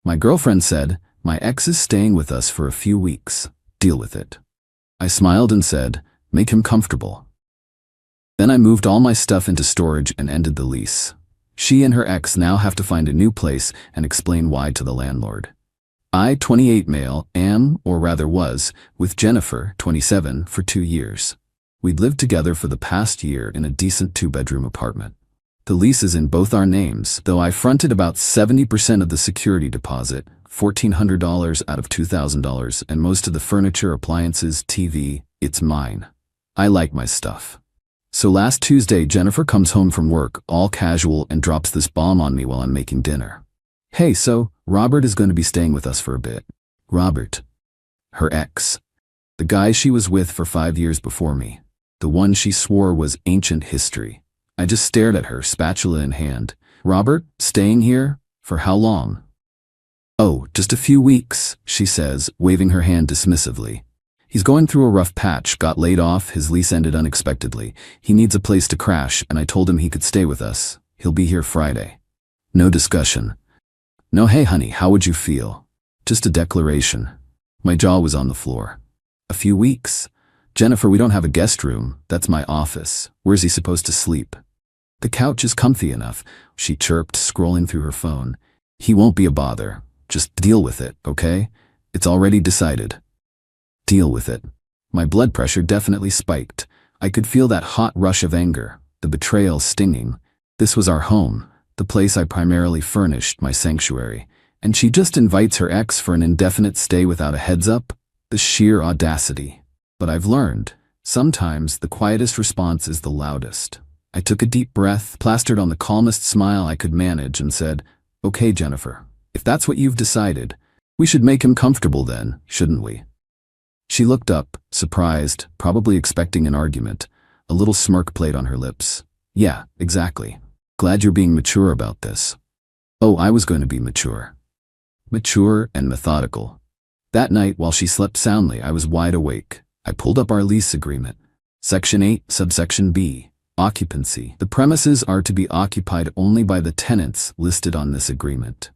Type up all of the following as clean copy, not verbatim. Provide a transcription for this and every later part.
My girlfriend said, "My ex is staying with us for a few weeks. Deal with it." I smiled and said, "Make him comfortable." Then I moved all my stuff into storage and ended the lease. She and her ex now have to find a new place and explain why to the landlord. I, 28 male, am, or rather was, with Jennifer, 27, for 2 years. We'd lived together for the past year in a decent 2-bedroom apartment. The lease is in both our names, though I fronted about 70% of the security deposit, $1,400 out of $2,000, and most of the furniture, appliances, TV. It's mine. I like my stuff. So last Tuesday, Jennifer comes home from work, all casual, and drops this bomb on me while I'm making dinner. "Hey, so, Robert is going to be staying with us for a bit." Robert. Her ex. The guy she was with for 5 years before me. The one she swore was ancient history. I just stared at her, spatula in hand. "Robert, staying here? For how long?" "Oh, just a few weeks," she says, waving her hand dismissively. "He's going through a rough patch, got laid off, his lease ended unexpectedly. He needs a place to crash, and I told him he could stay with us. He'll be here Friday." No discussion. No "Hey honey, how would you feel?" Just a declaration. My jaw was on the floor. "A few weeks? Jennifer, we don't have a guest room. That's my office. Where's he supposed to sleep?" "The couch is comfy enough," she chirped, scrolling through her phone. "He won't be a bother. Just deal with it, okay? It's already decided." Deal with it. My blood pressure definitely spiked. I could feel that hot rush of anger, the betrayal stinging. This was our home, the place I primarily furnished, my sanctuary. And she just invites her ex for an indefinite stay without a heads up? The sheer audacity. But I've learned, sometimes the quietest response is the loudest. I took a deep breath, plastered on the calmest smile I could manage, and said, "Okay, Jennifer, if that's what you've decided, we should make him comfortable then, shouldn't we?" She looked up, surprised, probably expecting an argument. A little smirk played on her lips. "Yeah, exactly. Glad you're being mature about this." Oh, I was going to be mature. Mature and methodical. That night, while she slept soundly, I was wide awake. I pulled up our lease agreement. Section 8, subsection B. Occupancy. The premises are to be occupied only by the tenants listed on this agreement.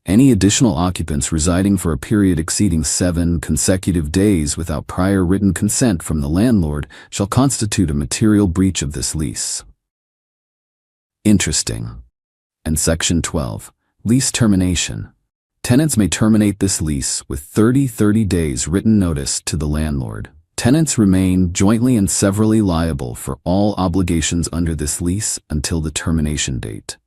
Any additional occupants residing for a period exceeding 7 consecutive days without prior written consent from the landlord shall constitute a material breach of this lease. Interesting. And Section 12. Lease termination. Tenants may terminate this lease with 30 days written notice to the landlord. Tenants remain jointly and severally liable for all obligations under this lease until the termination date.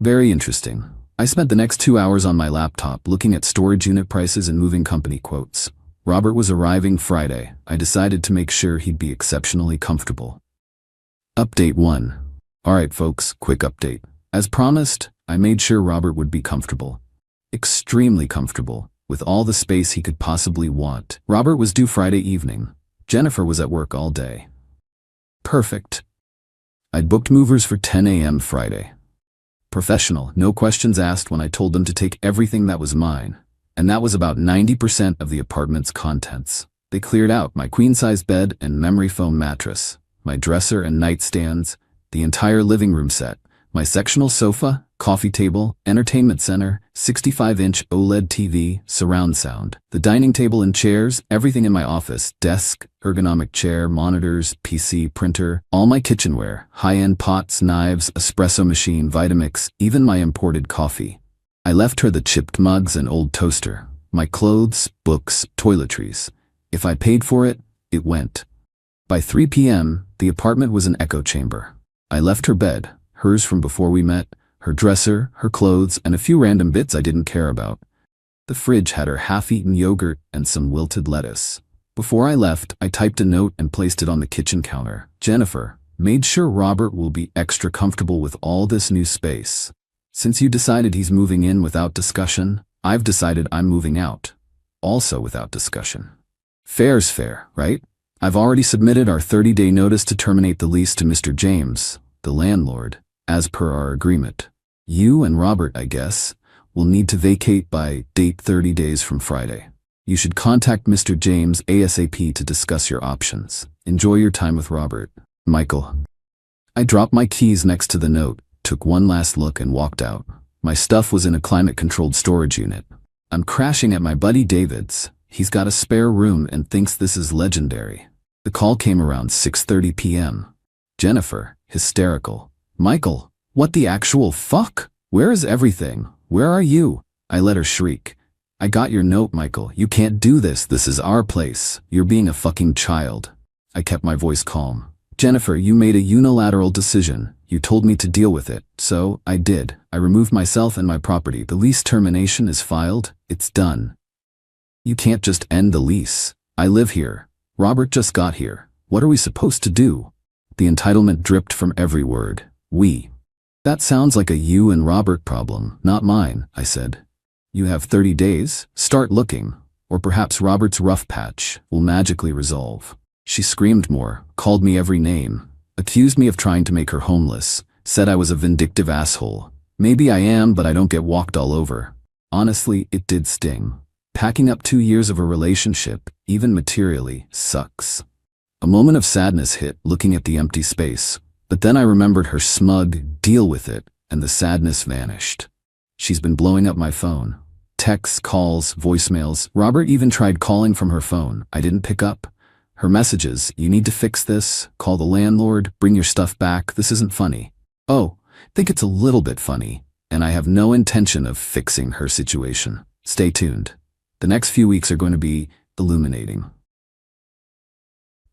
Very interesting. I spent the next 2 hours on my laptop looking at storage unit prices and moving company quotes. Robert was arriving Friday. I decided to make sure he'd be exceptionally comfortable. Update 1. Alright folks, quick update. As promised, I made sure Robert would be comfortable. Extremely comfortable, with all the space he could possibly want. Robert was due Friday evening. Jennifer was at work all day. Perfect. I'd booked movers for 10 a.m. Friday. Professional, no questions asked when I told them to take everything that was mine. And that was about 90% of the apartment's contents. They cleared out my queen-size bed and memory foam mattress, my dresser and nightstands, the entire living room set, my sectional sofa, coffee table, entertainment center, 65-inch OLED TV, surround sound, the dining table and chairs, everything in my office, desk, ergonomic chair, monitors, PC, printer, all my kitchenware, high-end pots, knives, espresso machine, Vitamix, even my imported coffee. I left her the chipped mugs and old toaster, my clothes, books, toiletries. If I paid for it, it went. By 3 p.m., the apartment was an echo chamber. I left her bed, hers from before we met, her dresser, her clothes, and a few random bits I didn't care about. The fridge had her half-eaten yogurt and some wilted lettuce. Before I left, I typed a note and placed it on the kitchen counter. "Jennifer, made sure Robert will be extra comfortable with all this new space. Since you decided he's moving in without discussion, I've decided I'm moving out. Also without discussion. Fair's fair, right? I've already submitted our 30-day notice to terminate the lease to Mr. James, the landlord, as per our agreement. You and Robert, I guess, will need to vacate by date 30 days from Friday. You should contact Mr. James ASAP to discuss your options. Enjoy your time with Robert. Michael." I dropped my keys next to the note, took one last look and walked out. My stuff was in a climate-controlled storage unit. I'm crashing at my buddy David's. He's got a spare room and thinks this is legendary. The call came around 6:30 p.m. Jennifer, hysterical. Michael, what the actual fuck? Where is everything? Where are you? I let her shriek. I got your note, Michael. You can't do this. This is our place. You're being a fucking child. I kept my voice calm. Jennifer, you made a unilateral decision. You told me to deal with it. So, I did. I removed myself and my property. The lease termination is filed. It's done. You can't just end the lease. I live here. Robert just got here. What are we supposed to do? The entitlement dripped from every word. We. That sounds like a you and Robert problem, not mine, I said. You have 30 days. Start looking. Or perhaps Robert's rough patch will magically resolve. She screamed more, called me every name, accused me of trying to make her homeless, said I was a vindictive asshole. Maybe I am, but I don't get walked all over. Honestly, it did sting. Packing up 2 years of a relationship, even materially, sucks. A moment of sadness hit, looking at the empty space, but then I remembered her smug, deal with it, and the sadness vanished. She's been blowing up my phone. Texts, calls, voicemails. Robert even tried calling from her phone. I didn't pick up. Her messages, you need to fix this, call the landlord, bring your stuff back, this isn't funny. Oh, think it's a little bit funny, and I have no intention of fixing her situation. Stay tuned. The next few weeks are going to be illuminating.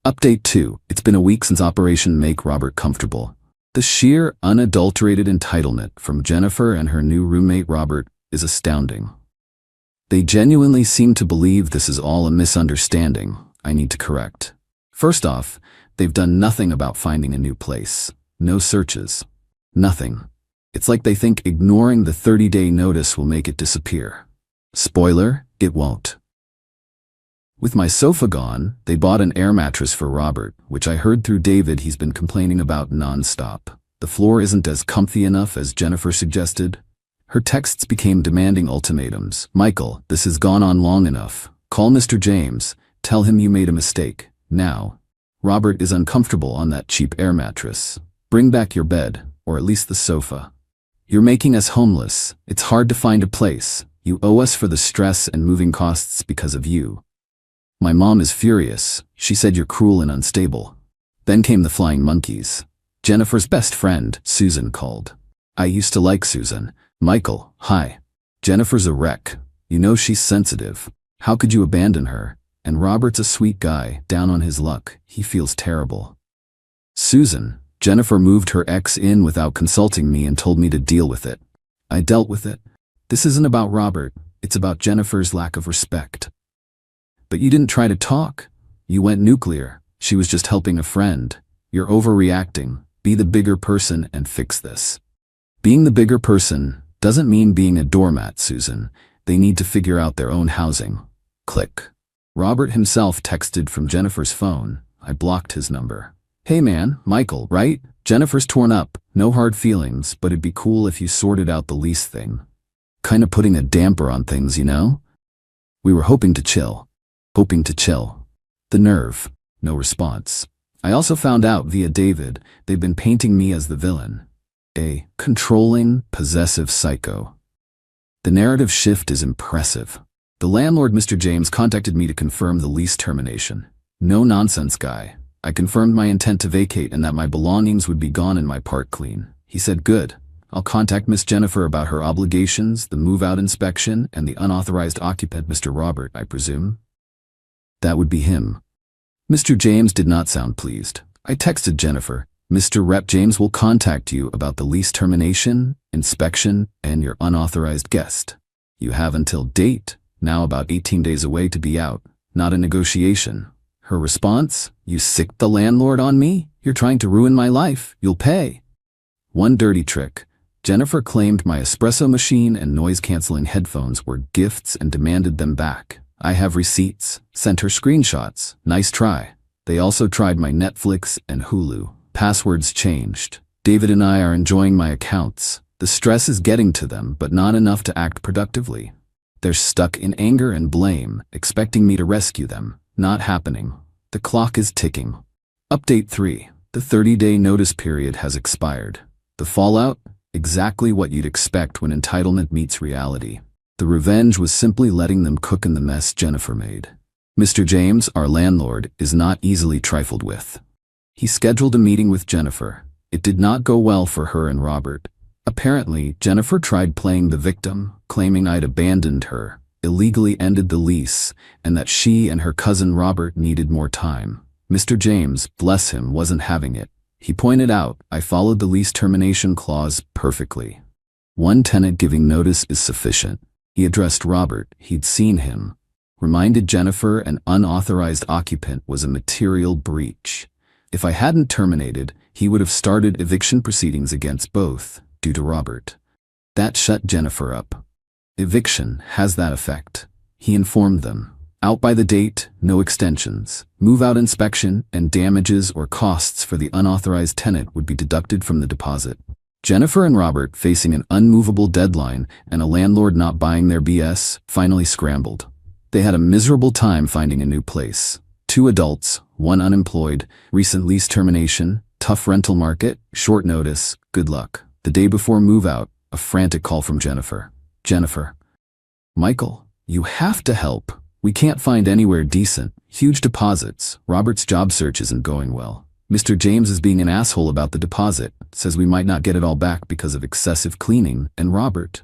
Update 2. It's been a week since Operation Make Robert Comfortable. The sheer, unadulterated entitlement from Jennifer and her new roommate Robert is astounding. They genuinely seem to believe this is all a misunderstanding I need to correct. First off, they've done nothing about finding a new place. No searches. Nothing. It's like they think ignoring the 30-day notice will make it disappear. Spoiler, it won't. With my sofa gone, they bought an air mattress for Robert, which I heard through David he's been complaining about nonstop. The floor isn't as comfy enough as Jennifer suggested. Her texts became demanding ultimatums. Michael, this has gone on long enough. Call Mr. James. Tell him you made a mistake. Now. Robert is uncomfortable on that cheap air mattress. Bring back your bed, or at least the sofa. You're making us homeless. It's hard to find a place. You owe us for the stress and moving costs because of you. My mom is furious. She said you're cruel and unstable. Then came the flying monkeys. Jennifer's best friend, Susan, called. I used to like Susan. Michael, hi. Jennifer's a wreck. You know she's sensitive. How could you abandon her? And Robert's a sweet guy, down on his luck. He feels terrible. Susan, Jennifer moved her ex in without consulting me and told me to deal with it. I dealt with it. This isn't about Robert. It's about Jennifer's lack of respect. But you didn't try to talk. You went nuclear. She was just helping a friend. You're overreacting. Be the bigger person and fix this. Being the bigger person doesn't mean being a doormat, Susan. They need to figure out their own housing. Click. Robert himself texted from Jennifer's phone. I blocked his number. Hey man, Michael, right? Jennifer's torn up. No hard feelings, but it'd be cool if you sorted out the lease thing. Kinda putting a damper on things, you know? We were hoping to chill. The nerve. No response. I also found out via David they've been painting me as the villain. A controlling, possessive psycho. The narrative shift is impressive. The landlord, Mr. James, contacted me to confirm the lease termination. No nonsense guy. I confirmed my intent to vacate and that my belongings would be gone and my part clean. He said, good. I'll contact Miss Jennifer about her obligations, the move-out inspection, and the unauthorized occupant, Mr. Robert, I presume. That would be him. Mr. James did not sound pleased. I texted Jennifer, Mr. Rep James will contact you about the lease termination, inspection, and your unauthorized guest. You have until date, now about 18 days away to be out, not a negotiation. Her response, you sicked the landlord on me? You're trying to ruin my life. You'll pay. One dirty trick. Jennifer claimed my espresso machine and noise-canceling headphones were gifts and demanded them back. I have receipts, sent her screenshots. Nice try. They also tried my Netflix and Hulu. Passwords changed. David and I are enjoying my accounts. The stress is getting to them, but not enough to act productively. They're stuck in anger and blame, expecting me to rescue them. Not happening. The clock is ticking. Update 3. The 30-day notice period has expired. The fallout? Exactly what you'd expect when entitlement meets reality. The revenge was simply letting them cook in the mess Jennifer made. Mr. James, our landlord, is not easily trifled with. He scheduled a meeting with Jennifer. It did not go well for her and Robert. Apparently, Jennifer tried playing the victim, claiming I'd abandoned her, illegally ended the lease, and that she and her cousin Robert needed more time. Mr. James, bless him, wasn't having it. He pointed out I followed the lease termination clause perfectly. One tenant giving notice is sufficient. He addressed Robert, he'd seen him. Reminded Jennifer an unauthorized occupant was a material breach. If I hadn't terminated, he would have started eviction proceedings against both, due to Robert. That shut Jennifer up. Eviction has that effect. He informed them. Out by the date, no extensions. Move-out inspection and damages or costs for the unauthorized tenant would be deducted from the deposit. Jennifer and Robert, facing an unmovable deadline and a landlord not buying their BS, finally scrambled. They had a miserable time finding a new place. 2 adults, 1 unemployed, recent lease termination, tough rental market, short notice, good luck. The day before move-out, a frantic call from Jennifer. Jennifer. Michael, you have to help. We can't find anywhere decent. Huge deposits. Robert's job search isn't going well. Mr. James is being an asshole about the deposit, says we might not get it all back because of excessive cleaning, and Robert.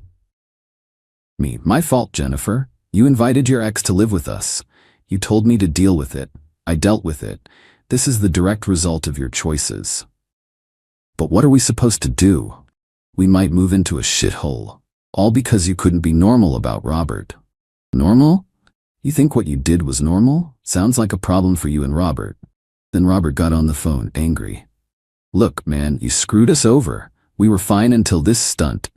Me. My fault, Jennifer. You invited your ex to live with us. You told me to deal with it. I dealt with it. This is the direct result of your choices. But what are we supposed to do? We might move into a shithole. All because you couldn't be normal about Robert. Normal? You think what you did was normal? Sounds like a problem for you and Robert. Then Robert got on the phone, angry. Look, man, you screwed us over. We were fine until this stunt.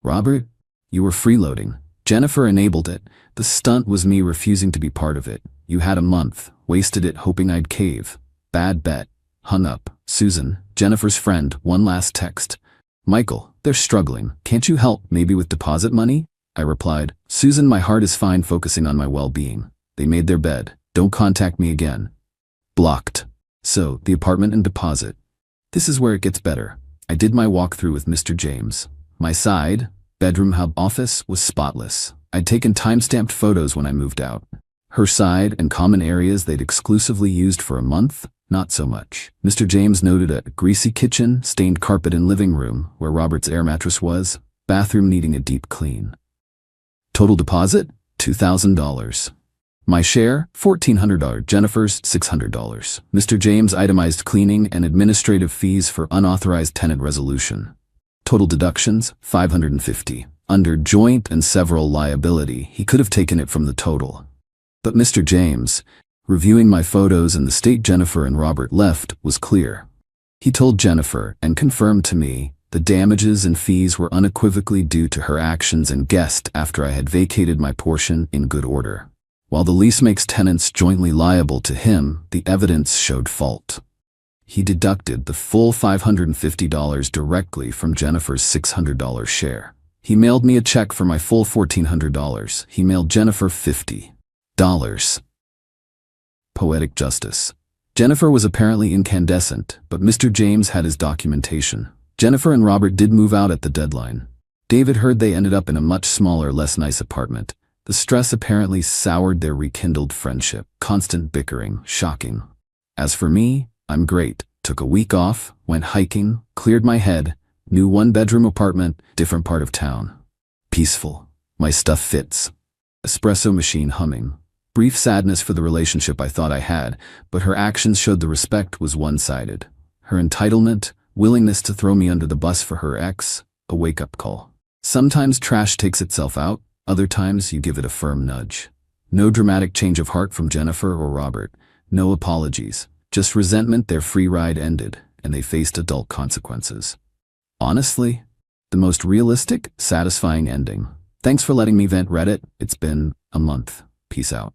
Robert, you were freeloading. Jennifer enabled it. The stunt was me refusing to be part of it. You had a month, wasted it hoping I'd cave. Bad bet. Hung up. Susan, Jennifer's friend, one last text. Michael, they're struggling. Can't you help, maybe with deposit money? I replied, Susan, my heart is fine focusing on my well-being. They made their bed. Don't contact me again. Blocked. So, the apartment and deposit. This is where it gets better. I did my walkthrough with Mr. James. My side, bedroom hub office, was spotless. I'd taken time-stamped photos when I moved out. Her side and common areas they'd exclusively used for a month, not so much. Mr. James noted a greasy kitchen, stained carpet in living room, where Robert's air mattress was, bathroom needing a deep clean. Total deposit, $2,000. My share, $1,400. Jennifer's, $600. Mr. James itemized cleaning and administrative fees for unauthorized tenant resolution. Total deductions, $550. Under joint and several liability, he could have taken it from the total. But Mr. James, reviewing my photos and the state Jennifer and Robert left, was clear. He told Jennifer, and confirmed to me, the damages and fees were unequivocally due to her actions and guessed after I had vacated my portion in good order. While the lease makes tenants jointly liable to him, the evidence showed fault. He deducted the full $550 directly from Jennifer's $600 share. He mailed me a check for my full $1,400. He mailed Jennifer $50. Poetic justice. Jennifer was apparently incandescent, but Mr. James had his documentation. Jennifer and Robert did move out at the deadline. David heard they ended up in a much smaller, less nice apartment. The stress apparently soured their rekindled friendship. Constant bickering, shocking. As for me, I'm great. Took a week off, went hiking, cleared my head, new 1-bedroom apartment, different part of town. Peaceful. My stuff fits. Espresso machine humming. Brief sadness for the relationship I thought I had, but her actions showed the respect was one-sided. Her entitlement, willingness to throw me under the bus for her ex, a wake-up call. Sometimes trash takes itself out, other times you give it a firm nudge. No dramatic change of heart from Jennifer or Robert. No apologies. Just resentment their free ride ended, and they faced adult consequences. Honestly, the most realistic, satisfying ending. Thanks for letting me vent, Reddit. It's been a month. Peace out.